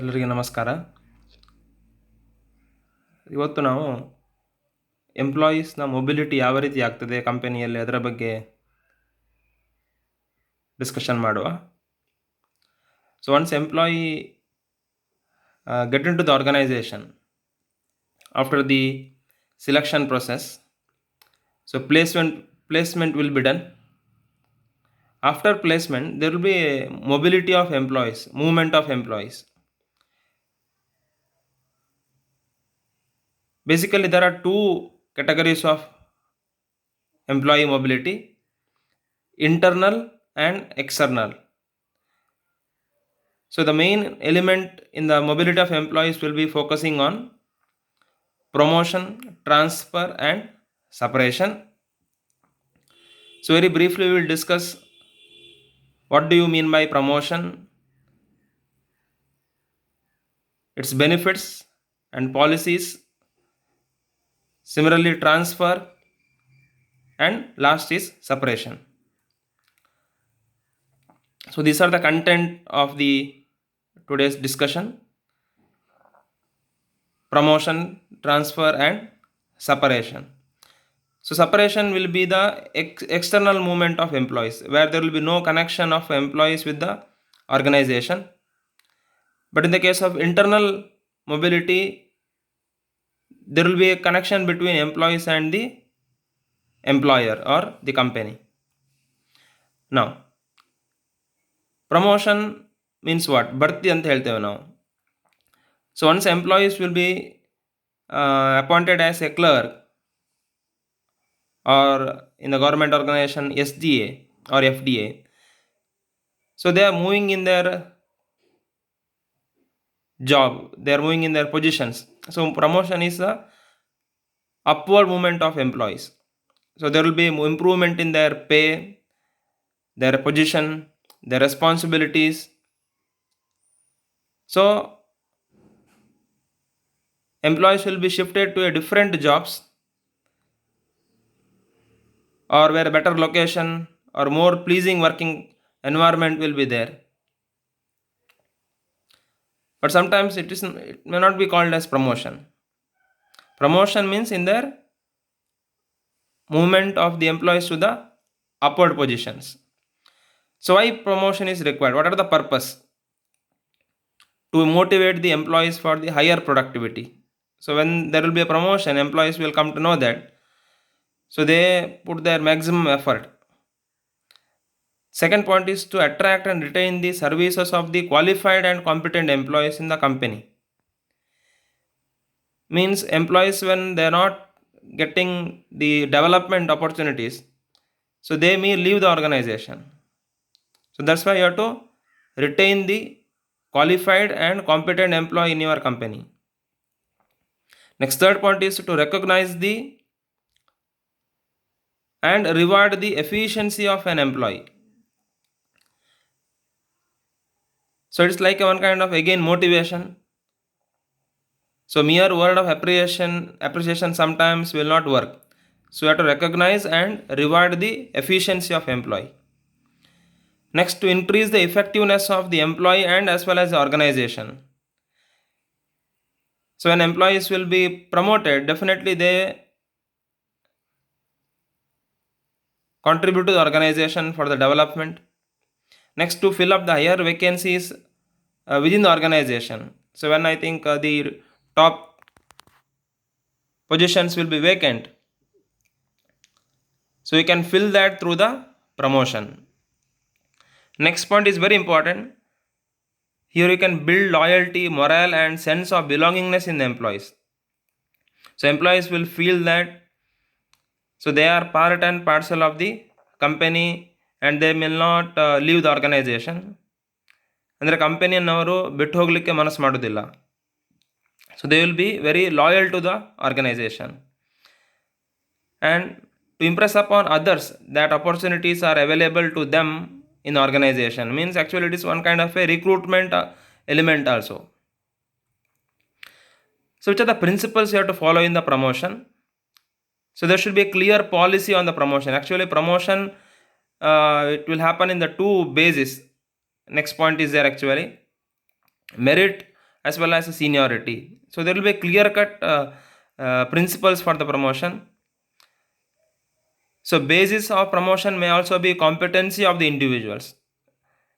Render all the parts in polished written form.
ಎಲ್ಲರಿಗೆ ನಮಸ್ಕಾರ. ಇವತ್ತು ನಾವು ಎಂಪ್ಲಾಯೀಸ್ನ ಮೊಬಿಲಿಟಿ ಯಾವ ರೀತಿ ಆಗ್ತದೆ ಕಂಪನಿಯಲ್ಲಿ ಅದರ ಬಗ್ಗೆ ಡಿಸ್ಕಷನ್ ಮಾಡುವ. So once employee get into the organization after the selection process, so placement will be done. After placement there will be a mobility of employees, movement of employees. Basically there are two categories of employee mobility: internal and external. So the main element in the mobility of employees will be focusing on promotion, transfer and separation. So very briefly we will discuss what do you mean by promotion, its benefits and policies, similarly transfer, and last is separation. So these are the content of the today's discussion: promotion, transfer and separation. So separation will be the external movement of employees, where there will be no connection of employees with the organization. But in the case of internal mobility, there will be a connection between employees and the employer or the company. Now promotion means what? Bharti anta helteve now. So once employees will be appointed as a clerk or in the government organization SDA or FDA, so they are moving in their job, they are moving in their positions. So promotion is the upward movement of employees. So there will be improvement in their pay, their position, their responsibilities. So employees will be shifted to a different jobs or where a better location or more pleasing working environment will be there. But sometimes it may not be called as promotion. Promotion means in their movement of the employees to the upward positions. So why promotion is required? What are the purpose? To motivate the employees for the higher productivity. So when there will be a promotion, employees will come to know that, so they put their maximum effort. Second point is to attract and retain the services of the qualified and competent employees in the company. Means employees, when they are not getting the development opportunities, so they may leave the organization. So that's why you have to retain the qualified and competent employee in your company. Next, third point is to recognize the and reward the efficiency of an employee. So it's like one kind of again motivation. So mere word of appreciation sometimes will not work. So you have to recognize and reward the efficiency of employee. Next, to increase the effectiveness of the employee and as well as the organization. So when employees will be promoted, definitely they contribute to the organization for the development. Next, to fill up the higher vacancies within the organization. So when I think the top positions will be vacant, so you can fill that through the promotion. Next point is very important. Here you can build loyalty, morale and sense of belongingness in the employees. So employees will feel that, so they are part and parcel of the company and they will not leave the organization. ಅಂದರೆ ಕಂಪನಿಯನ್ನವರು ಬಿಟ್ಟು ಹೋಗಲಿಕ್ಕೆ ಮನಸ್ಸು ಮಾಡೋದಿಲ್ಲ. So they will be very loyal to the organization. And to impress upon others that opportunities are available to them in the organization, means actually it is one kind of a recruitment element also. So which are the principles you have to follow in the promotion? So there should be a clear policy on the promotion. Actually promotion it will happen in the two bases. Next point is there actually: merit as well as seniority. So there will be clear cut principles for the promotion. So basis of promotion may also be competency of the individuals.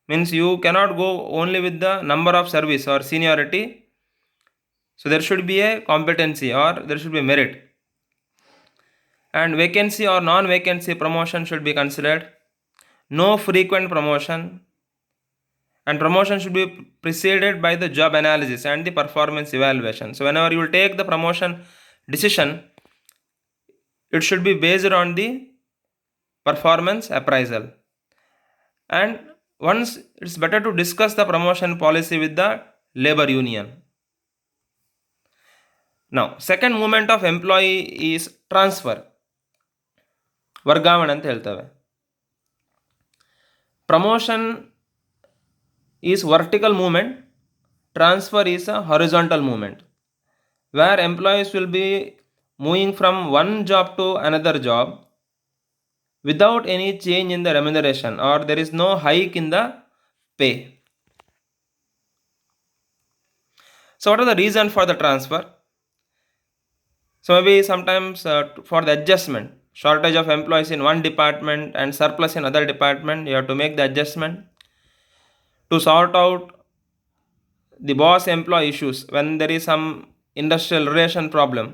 Means you cannot go only with the number of service or seniority. So there should be a competency or there should be merit. And vacancy or non-vacancy promotion should be considered. No frequent promotion. And promotion should be preceded by the job analysis and the performance evaluation. So whenever you will take the promotion decision, it should be based on the performance appraisal. And once it's better to discuss the promotion policy with the labor union. Now, second movement of employee is transfer. ವರ್ಗಾವಣೆ ಅಂತ ಹೇಳ್ತೇವೆ. Promotion is vertical movement, transfer is a horizontal movement, where employees will be moving from one job to another job without any change in the remuneration, or there is no hike in the pay. So what are the reason for the transfer? So maybe sometimes for the adjustment, shortage of employees in one department and surplus in other department, you have to make the adjustment. To sort out the boss employee issues when there is some industrial relation problem,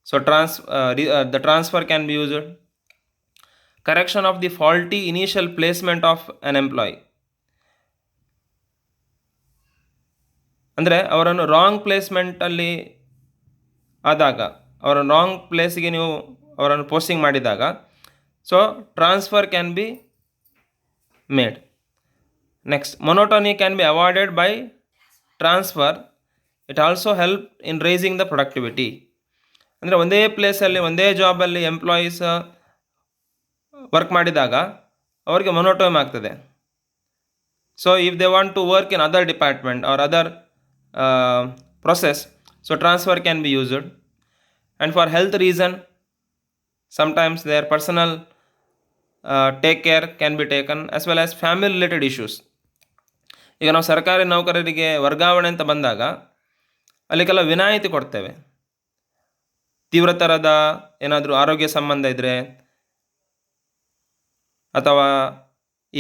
so the transfer can be used. Correction of the faulty initial placement of an employee. ಅಂದರೆ ಅವರನ್ನು wrong ಪ್ಲೇಸ್ಮೆಂಟಲ್ಲಿ ಆದಾಗ, ಅವರ wrong ಪ್ಲೇಸ್ಗೆ ನೀವು ಅವರನ್ನು posting ಮಾಡಿದಾಗ, so transfer can be made. Next, monotony can be avoided by transfer. It also help in raising the productivity. ಅಂದರೆ ಒಂದೇ ಪ್ಲೇಸಲ್ಲಿ ಒಂದೇ ಜಾಬಲ್ಲಿ ಎಂಪ್ಲಾಯೀಸ್ ವರ್ಕ್ ಮಾಡಿದಾಗ ಅವರಿಗೆ ಮೊನೋಟೋಮ್ ಆಗ್ತದೆ. So if they want to work in other department or other process, so transfer can be used. And for health reason, sometimes their personal take care can be taken, as well as family related issues. ಈಗ ನಾವು ಸರ್ಕಾರಿ ನೌಕರರಿಗೆ ವರ್ಗಾವಣೆ ಅಂತ ಬಂದಾಗ ಅಲ್ಲಿಗೆಲ್ಲ ವಿನಾಯಿತಿ ಕೊಡ್ತೇವೆ. ತೀವ್ರತರದ ಏನಾದರೂ ಆರೋಗ್ಯ ಸಂಬಂಧ ಇದ್ದರೆ ಅಥವಾ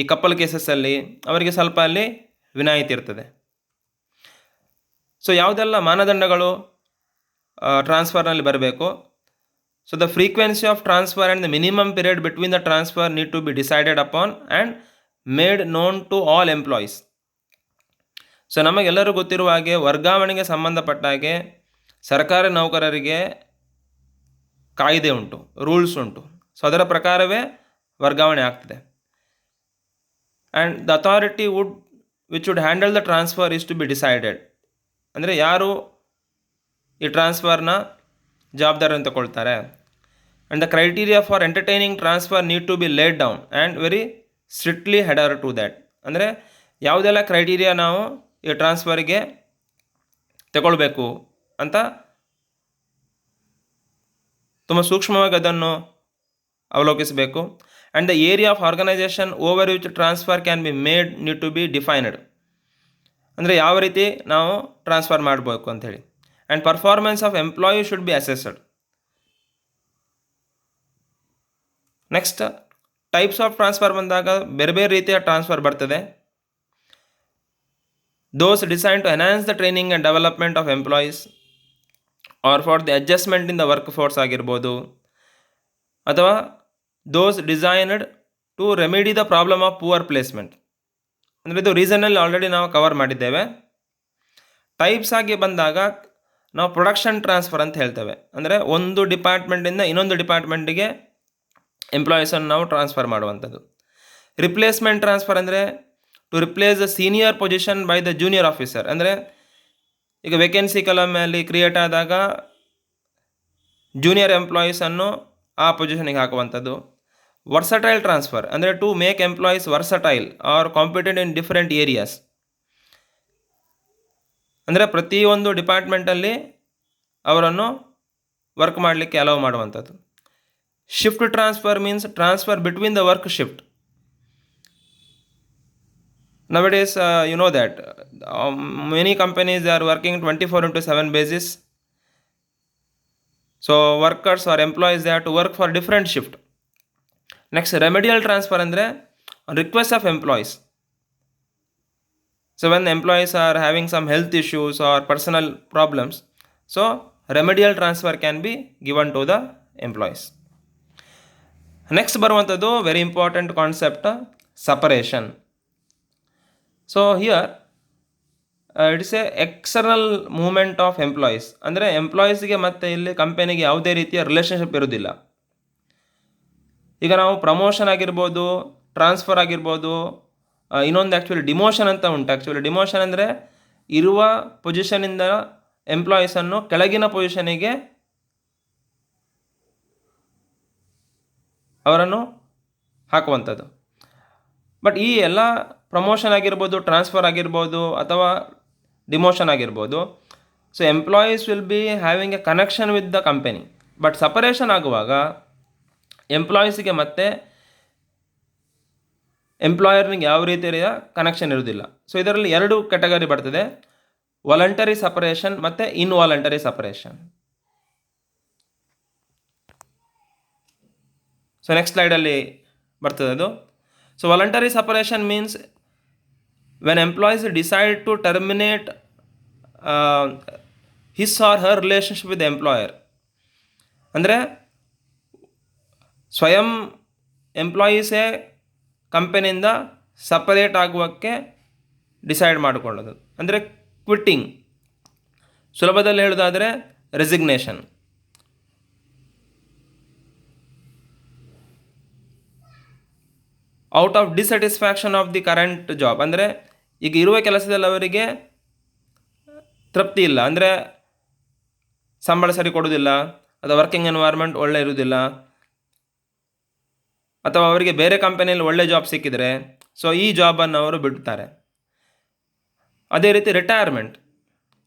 ಈ ಕಪ್ಪಲ್ ಕೇಸಸ್ಸಲ್ಲಿ ಅವರಿಗೆ ಸ್ವಲ್ಪ ಅಲ್ಲಿ ವಿನಾಯಿತಿ ಇರ್ತದೆ. ಸೊ ಯಾವುದೆಲ್ಲ ಮಾನದಂಡಗಳು ಟ್ರಾನ್ಸ್ಫರ್ನಲ್ಲಿ ಬರಬೇಕು? So the frequency of transfer and the minimum period between the transfer need to be decided upon and made known to all employees. So ನಮಗೆಲ್ಲರೂ ಗೊತ್ತಿರುವ ಹಾಗೆ ವರ್ಗಾವಣೆಗೆ ಸಂಬಂಧಪಟ್ಟ ಹಾಗೆ ಸರ್ಕಾರಿ ನೌಕರರಿಗೆ ಕಾಯ್ದೆ ಉಂಟು, ರೂಲ್ಸ್ ಉಂಟು. ಸೊ ಅದರ ಪ್ರಕಾರವೇ ವರ್ಗಾವಣೆ ಆಗ್ತದೆ. And the authority which would handle the transfer is to be decided. ಅಂದರೆ ಯಾರು ಈ ಟ್ರಾನ್ಸ್ಫರ್ನ ಜವಾಬ್ದಾರಿಯನ್ನು ತಗೊಳ್ತಾರೆ. And the criteria for entertaining transfer need to be laid down and very strictly adhered to that. ಅಂದರೆ ಯಾವುದೆಲ್ಲ ಕ್ರೈಟೀರಿಯಾ ನಾವು ಈ ಟ್ರಾನ್ಸ್ಫರ್ಗೆ ತಗೊಳ್ಬೇಕು ಅಂತ ತುಂಬ ಸೂಕ್ಷ್ಮವಾಗಿ ಅದನ್ನು ಅವಲೋಕಿಸಬೇಕು. And the area of organisation over which transfer can be made need to be defined. ಅಂದರೆ ಯಾವ ರೀತಿ ನಾವು ಟ್ರಾನ್ಸ್ಫರ್ ಮಾಡಬೇಕು ಅಂಥೇಳಿ. And performance of employee should be assessed. Next, types of transfer ಬಂದಾಗ ಬೇರೆ ಬೇರೆ ರೀತಿಯ ಟ್ರಾನ್ಸ್ಫರ್ ಬರ್ತದೆ. Those design to enhance the training and development of employees are for the adjustment in the workforce ಆಗಿರ್ಬೋದು, ಅಥವಾ those designed to remedy the problem of poor placement. ಅಂದರೆ ಇದು ರೀಸನಲ್ಲಿ already ನಾವು ಕವರ್ ಮಾಡಿದ್ದೇವೆ. ಟೈಪ್ಸ್ ಆಗಿ ಬಂದಾಗ ನಾವು ಪ್ರೊಡಕ್ಷನ್ ಟ್ರಾನ್ಸ್ಫರ್ ಅಂತ ಹೇಳ್ತೇವೆ. ಅಂದರೆ ಒಂದು ಡಿಪಾರ್ಟ್ಮೆಂಟಿಂದ ಇನ್ನೊಂದು ಡಿಪಾರ್ಟ್ಮೆಂಟಿಗೆ ಎಂಪ್ಲಾಯೀಸನ್ನು ನಾವು ಟ್ರಾನ್ಸ್ಫರ್ ಮಾಡುವಂಥದ್ದು. ರಿಪ್ಲೇಸ್ಮೆಂಟ್ ಟ್ರಾನ್ಸ್ಫರ್ ಅಂದರೆ to replace the senior position by the junior officer. ಅಂದರೆ ಈಗ ವೇಕೆನ್ಸಿ ಕಾಲಮಲ್ಲಿ ಕ್ರಿಯೇಟ್ ಆದಾಗ ಜೂನಿಯರ್ ಎಂಪ್ಲಾಯೀಸನ್ನು ಆ ಪೊಸಿಷನಿಗೆ ಹಾಕುವಂಥದ್ದು. ವರ್ಸಟೈಲ್ ಟ್ರಾನ್ಸ್ಫರ್ ಅಂದರೆ to make employees versatile or competent in different areas. ಅಂದರೆ ಪ್ರತಿಯೊಂದು ಡಿಪಾರ್ಟ್ಮೆಂಟಲ್ಲಿ ಅವರನ್ನು ವರ್ಕ್ ಮಾಡಲಿಕ್ಕೆ ಅಲೌ ಮಾಡುವಂಥದ್ದು. Shift transfer means transfer between the work shift. Nowadays, you know that Many companies are working 24/7 basis. So workers or employees, they have to work for different shift. Next, remedial transfer ಅಂದರೆ request of employees. So when employees are having some health issues or personal problems, so remedial transfer can be given to the employees. Next ಬರುವಂಥದ್ದು very important concept, separation. So here it's a external movement of employees. ಅಂದರೆ ಎಂಪ್ಲಾಯೀಸ್ಗೆ ಮತ್ತು ಇಲ್ಲಿ ಕಂಪನಿಗೆ ಯಾವುದೇ ರೀತಿಯ relationship ಇರೋದಿಲ್ಲ. ಈಗ ನಾವು ಪ್ರಮೋಷನ್ ಆಗಿರ್ಬೋದು, ಟ್ರಾನ್ಸ್ಫರ್ ಆಗಿರ್ಬೋದು, ಇನ್ನೊಂದು ಆ್ಯಕ್ಚುಲಿ ಡಿಮೋಷನ್ ಅಂತ ಉಂಟು. ಆ್ಯಕ್ಚುಲಿ ಡಿಮೋಷನ್ ಅಂದರೆ ಇರುವ ಪೊಸಿಷನಿಂದ ಎಂಪ್ಲಾಯೀಸನ್ನು ಕೆಳಗಿನ ಪೊಸಿಷನಿಗೆ ಅವರನ್ನು ಹಾಕುವಂಥದ್ದು. ಬಟ್ ಈ ಎಲ್ಲ ಪ್ರಮೋಷನ್ ಆಗಿರ್ಬೋದು, ಟ್ರಾನ್ಸ್ಫರ್ ಆಗಿರ್ಬೋದು ಅಥವಾ ಡಿಮೋಷನ್ ಆಗಿರ್ಬೋದು, so employees will be having A connection with the company. But separation ಆಗುವಾಗ ಎಂಪ್ಲಾಯೀಸಿಗೆ ಮತ್ತು ಎಂಪ್ಲಾಯರ್ನಿಗೆ ಯಾವ ರೀತಿಯ ಕನೆಕ್ಷನ್ ಇರೋದಿಲ್ಲ. ಸೊ ಇದರಲ್ಲಿ ಎರಡು ಕ್ಯಾಟಗರಿ ಬರ್ತದೆ, ವಾಲಂಟರಿ ಸಪರೇಷನ್ ಮತ್ತು ಇನ್ವಾಲಂಟರಿ ಸಪರೇಷನ್. ಸೊ ನೆಕ್ಸ್ಟ್ ಸ್ಲೈಡಲ್ಲಿ ಬರ್ತದೆ ಅದು. So voluntary separation means when employees decide to terminate his or her relationship with employer. ಅಂದರೆ ಸ್ವಯಂ ಎಂಪ್ಲಾಯೀಸೇ ಕಂಪನಿಯಿಂದ ಸಪರೇಟ್ ಆಗುವಕ್ಕೆ ಡಿಸೈಡ್ ಮಾಡಿಕೊಳ್ಳೋದು, ಅಂದರೆ ಕ್ವಿಟ್ಟಿಂಗ್. ಸುಲಭದಲ್ಲಿ ಹೇಳೋದಾದರೆ resignation. Out of dissatisfaction of the current job. ಅಂದರೆ ಈಗ ಇರುವ ಕೆಲಸದಲ್ಲಿ ಅವರಿಗೆ ತೃಪ್ತಿ ಇಲ್ಲ, ಅಂದರೆ ಸಂಬಳ ಸರಿ ಕೊಡೋದಿಲ್ಲ, ಅಥವಾ ವರ್ಕಿಂಗ್ ಎನ್ವೈರ್ಮೆಂಟ್ ಒಳ್ಳೆ ಇರುವುದಿಲ್ಲ, ಅಥವಾ ಅವರಿಗೆ ಬೇರೆ ಕಂಪನಿಯಲ್ಲಿ ಒಳ್ಳೆ ಜಾಬ್ ಸಿಕ್ಕಿದರೆ ಸೊ ಈ ಜಾಬನ್ನು ಅವರು ಬಿಡ್ತಾರೆ. ಅದೇ ರೀತಿ ರಿಟೈರ್ಮೆಂಟ್,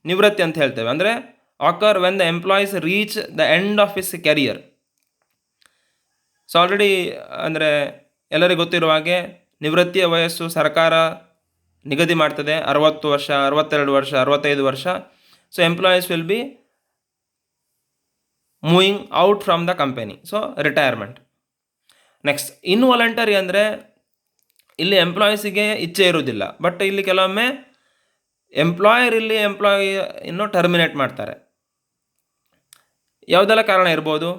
ನಿವೃತ್ತಿ ಅಂತ ಹೇಳ್ತೇವೆ. ಅಂದರೆ occur when the employees reach the end of his career. So already ಅಂದರೆ ಎಲ್ಲರಿಗೂ ಗೊತ್ತಿರುವ ಹಾಗೆ ನಿವೃತ್ತಿಯ ವಯಸ್ಸು ಸರ್ಕಾರ ನಿಗದಿ ಮಾಡ್ತದೆ, 60 ವರ್ಷ, 62 ವರ್ಷ, 65 ವರ್ಷ. So employees will be moving out from the company, so retirement. Next involuntary ಅಂದರೆ ಇಲ್ಲಿ ಎಂಪ್ಲಾಯೀಸಿಗೆ ಇಚ್ಛೆ ಇರುವುದಿಲ್ಲ, ಬಟ್ ಇಲ್ಲಿ ಕೆಲವೊಮ್ಮೆ ಎಂಪ್ಲಾಯರ್ ಇಲ್ಲಿ ಎಂಪ್ಲಾಯಿಯನ್ನು ಟರ್ಮಿನೇಟ್ ಮಾಡ್ತಾರೆ. ಯಾವುದೆಲ್ಲ ಕಾರಣ ಇರ್ಬೋದು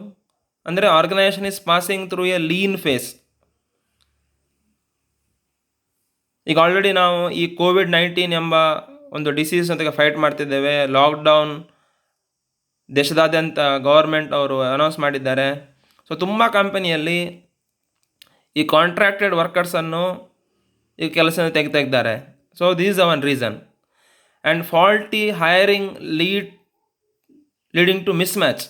ಅಂದರೆ organisation is passing through a lean phase. ಈಗ ಆಲ್ರೆಡಿ ನಾವು ಈ ಕೋವಿಡ್-19 ಎಂಬ ಒಂದು ಡಿಸೀಸ್ ಅಂತ ಫೈಟ್ ಮಾಡ್ತಿದ್ದೇವೆ. ಲಾಕ್ಡೌನ್ ದೇಶದಾದ್ಯಂತ ಗವರ್ಮೆಂಟ್ ಅವರು ಅನೌನ್ಸ್ ಮಾಡಿದ್ದಾರೆ. ಸೊ ತುಂಬ ಕಂಪನಿಯಲ್ಲಿ ಈ ಕಾಂಟ್ರಾಕ್ಟೆಡ್ ವರ್ಕರ್ಸನ್ನು ಈ ಕೆಲಸದಿಂದ ತೆಗೆದಿದ್ದಾರೆ. So this is one reason. And faulty hiring leading to mismatch.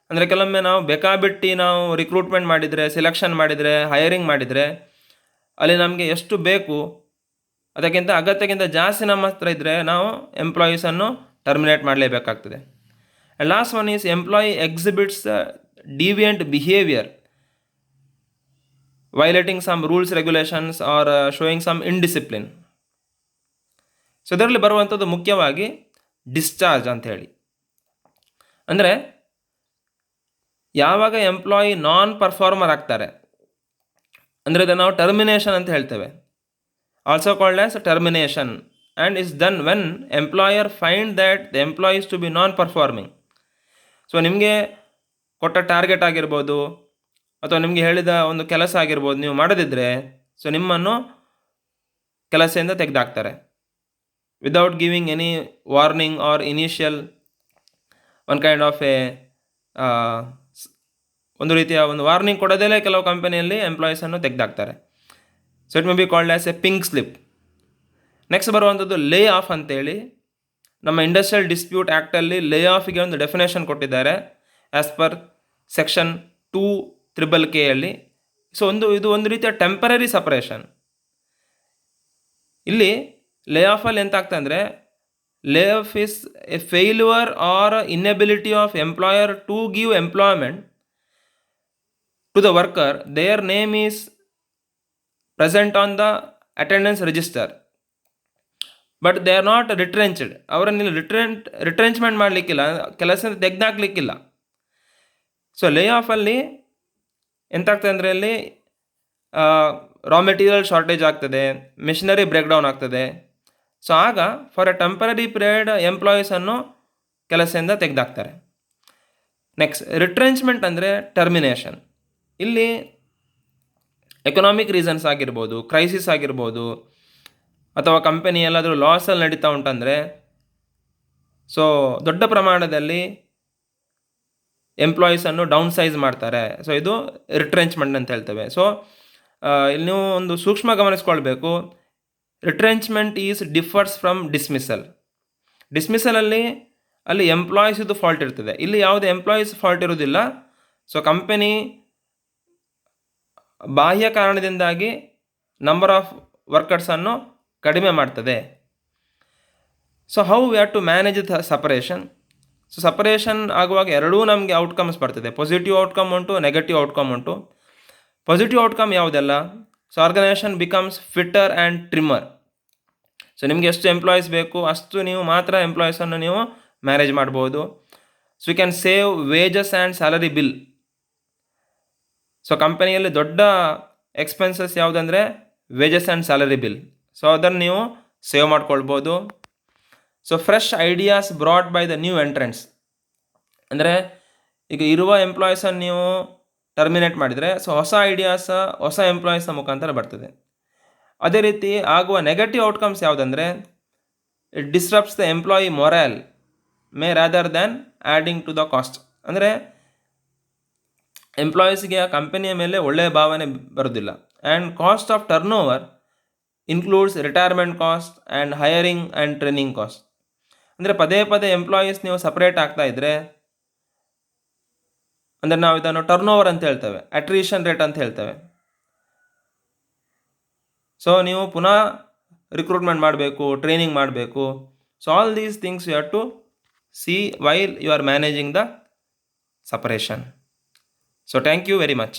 ಅಂದರೆ ಕೆಲವೊಮ್ಮೆ ನಾವು ಬೇಕಾಬಿಟ್ಟು ನಾವು ರಿಕ್ರೂಟ್ಮೆಂಟ್ ಮಾಡಿದರೆ, ಸೆಲೆಕ್ಷನ್ ಮಾಡಿದರೆ, ಹೈರಿಂಗ್ ಮಾಡಿದರೆ ಅಲ್ಲಿ ನಮಗೆ ಎಷ್ಟು ಬೇಕು ಅದಕ್ಕಿಂತ ಅಗತ್ಯಕ್ಕಿಂತ ಜಾಸ್ತಿ ನಮ್ಮ ಹತ್ರ ಇದ್ದರೆ ನಾವು ಎಂಪ್ಲಾಯೀಸನ್ನು ಟರ್ಮಿನೇಟ್ ಮಾಡಲೇಬೇಕಾಗ್ತದೆ. And last one is employee exhibits deviant behaviour, violating some rules regulations or showing some indiscipline. So ಇದರಲ್ಲಿ ಬರುವಂಥದ್ದು ಮುಖ್ಯವಾಗಿ ಡಿಸ್ಚಾರ್ಜ್ ಅಂಥೇಳಿ. ಅಂದರೆ ಯಾವಾಗ ಎಂಪ್ಲಾಯಿ ನಾನ್ ಪರ್ಫಾರ್ಮರ್ ಆಗ್ತಾರೆ, ಅಂದರೆ ಇದನ್ನು ನಾವು ಟರ್ಮಿನೇಷನ್ ಅಂತ ಹೇಳ್ತೇವೆ, also called as termination, and is done when employer find that the employees to be non performing. So ನಿಮಗೆ ಕೊಟ್ಟ ಟಾರ್ಗೆಟ್ ಆಗಿರ್ಬೋದು ಅಥವಾ ನಿಮಗೆ ಹೇಳಿದ ಒಂದು ಕೆಲಸ ಆಗಿರ್ಬೋದು, ನೀವು ಮಾಡದಿದ್ದರೆ ಸೊ ನಿಮ್ಮನ್ನು ಕೆಲಸದಿಂದ ತೆಗೆದಾಕ್ತಾರೆ without giving any warning or initial one kind of a ಒಂದು ರೀತಿಯ ಒಂದು ವಾರ್ನಿಂಗ್ ಕೊಡೋದೇ ಕೆಲವು ಕಂಪನಿಯಲ್ಲಿ ಎಂಪ್ಲಾಯೀಸನ್ನು ತೆಗೆದಾಕ್ತಾರೆ. So it may be called as a pink slip. Next ಬರುವಂಥದ್ದು ಲೇ ಆಫ್ ಅಂತೇಳಿ. ನಮ್ಮ ಇಂಡಸ್ಟ್ರಿಯಲ್ ಡಿಸ್ಪ್ಯೂಟ್ ಆ್ಯಕ್ಟಲ್ಲಿ ಲೇ ಆಫಿಗೆ ಒಂದು ಡೆಫಿನೇಷನ್ ಕೊಟ್ಟಿದ್ದಾರೆ ಆ್ಯಸ್ ಪರ್ ಸೆಕ್ಷನ್ 2(k) ಅಲ್ಲಿ. ಸೊ ಇದು ಒಂದು ರೀತಿಯ ಟೆಂಪರರಿ ಸಪರೇಷನ್. ಇಲ್ಲಿ ಲೇ ಆಫಲ್ಲಿ ಎಂತ ಆಗ್ತದೆ ಅಂದರೆ, lay off is a failure or inability of employer to give employment to the worker, their name is present on the attendance register but they are not retrenched. ಅವರನ್ನು retrenchment ಮಾಡಲಿಕ್ಕಿಲ್ಲ, ಕೆಲಸದಿಂದ ತೆಗೆದಾಕ್ಲಿಕ್ಕಿಲ್ಲ. So ಲೇ ಆಫಲ್ಲಿ ಎಂತಾಗ್ತದೆ ಅಂದರೆ ಅಲ್ಲಿ ರಾ ಮೆಟೀರಿಯಲ್ ಶಾರ್ಟೇಜ್ ಆಗ್ತದೆ, missionary break down ಆಗ್ತದೆ. So ಆಗ for A temporary period ಎಂಪ್ಲಾಯೀಸನ್ನು ಕೆಲಸದಿಂದ ತೆಗೆದಾಕ್ತಾರೆ. Next ರಿಟ್ರೆಂಚ್ಮೆಂಟ್ ಅಂದರೆ ಟರ್ಮಿನೇಷನ್. ಇಲ್ಲಿ ಎಕನಾಮಿಕ್ ರೀಸನ್ಸ್ ಆಗಿರ್ಬೋದು, ಕ್ರೈಸಿಸ್ ಆಗಿರ್ಬೋದು, ಅಥವಾ ಕಂಪನಿ ಎಲ್ಲಾದರೂ ಲಾಸಲ್ಲಿ ನಡೀತಾ ಉಂಟಂದರೆ ಸೊ ದೊಡ್ಡ ಪ್ರಮಾಣದಲ್ಲಿ ಎಂಪ್ಲಾಯೀಸನ್ನು ಡೌನ್ ಸೈಜ್ ಮಾಡ್ತಾರೆ. ಸೊ ಇದು ರಿಟ್ರೆಂಚ್ಮೆಂಟ್ ಅಂತ ಹೇಳ್ತೇವೆ. ಸೊ ಇಲ್ಲಿ ನೀವು ಒಂದು ಸೂಕ್ಷ್ಮ ಗಮನಿಸ್ಕೊಳ್ಬೇಕು, retrenchment is differs from dismissal. ಡಿಸ್ಮಿಸಲಲ್ಲಿ ಅಲ್ಲಿ ಎಂಪ್ಲಾಯೀಸಿದು ಫಾಲ್ಟ್ ಇರ್ತದೆ, ಇಲ್ಲಿ ಯಾವುದೇ ಎಂಪ್ಲಾಯೀಸ್ ಫಾಲ್ಟ್ ಇರೋದಿಲ್ಲ. ಸೊ ಕಂಪನಿ ಬಾಹ್ಯ ಕಾರಣದಿಂದಾಗಿ ನಂಬರ್ ಆಫ್ ವರ್ಕರ್ಸನ್ನು ಕಡಿಮೆ ಮಾಡ್ತದೆ. So how we have to manage the separation. So separation ಆಗುವಾಗ ಎರಡೂ ನಮಗೆ ಔಟ್ಕಮ್ಸ್ ಬರ್ತದೆ. ಪಾಸಿಟಿವ್ ಔಟ್ಕಮ್ ಉಂಟು, ನೆಗೆಟಿವ್ ಔಟ್ಕಮ್ ಉಂಟು. ಪಾಸಿಟಿವ್ ಔಟ್ಕಮ್ ಯಾವುದೆಲ್ಲ? So organisation becomes fitter and trimmer. So ನಿಮಗೆ ಎಷ್ಟು ಎಂಪ್ಲಾಯೀಸ್ ಬೇಕು ಅಷ್ಟು ನೀವು ಮಾತ್ರ ಎಂಪ್ಲಾಯೀಸನ್ನು ನೀವು ಮ್ಯಾನೇಜ್ ಮಾಡ್ಬೋದು. So you can save wages and salary bill. So ಕಂಪನಿಯಲ್ಲಿ ದೊಡ್ಡ ಎಕ್ಸ್ಪೆನ್ಸಸ್ ಯಾವುದಂದರೆ wages and salary bill. So ಅದನ್ನು ನೀವು ಸೇವ್ ಮಾಡ್ಕೊಳ್ಬೋದು. So fresh ideas brought by the new entrants. ಅಂದರೆ ಈಗ ಇರುವ ಎಂಪ್ಲಾಯೀಸನ್ನು ನೀವು ಟರ್ಮಿನೇಟ್ ಮಾಡಿದರೆ ಸೊ ಹೊಸ ಐಡಿಯಾಸ ಹೊಸ ಎಂಪ್ಲಾಯೀಸ್ನ ಮುಖಾಂತರ ಬರ್ತದೆ. ಅದೇ ರೀತಿ ಆಗುವ ನೆಗೆಟಿವ್ ಔಟ್ಕಮ್ಸ್ ಯಾವುದಂದರೆ it disrupts the employee morale may rather than adding to the cost. ಅಂದರೆ ಎಂಪ್ಲಾಯೀಸ್ಗೆ ಆ ಕಂಪನಿಯ ಮೇಲೆ ಒಳ್ಳೆಯ ಭಾವನೆ ಬರೋದಿಲ್ಲ. And cost of turnover includes retirement cost and hiring and training cost. ಅಂದರೆ ಪದೇ ಪದೇ ಎಂಪ್ಲಾಯೀಸ್ ನೀವು ಸಪ್ರೇಟ್ ಆಗ್ತಾ ಇದ್ದರೆ ಅಂದರೆ ನಾವು ಇದನ್ನು ಟರ್ನ್ ಓವರ್ ಅಂತ ಹೇಳ್ತೇವೆ, ಅಟ್ರಿಷನ್ ರೇಟ್ ಅಂತ ಹೇಳ್ತೇವೆ. ಸೊ ನೀವು ಪುನಃ ರಿಕ್ರೂಟ್ಮೆಂಟ್ ಮಾಡಬೇಕು, ಟ್ರೈನಿಂಗ್ ಮಾಡಬೇಕು. So all these things you have to see while you are managing the separation. So thank you very much.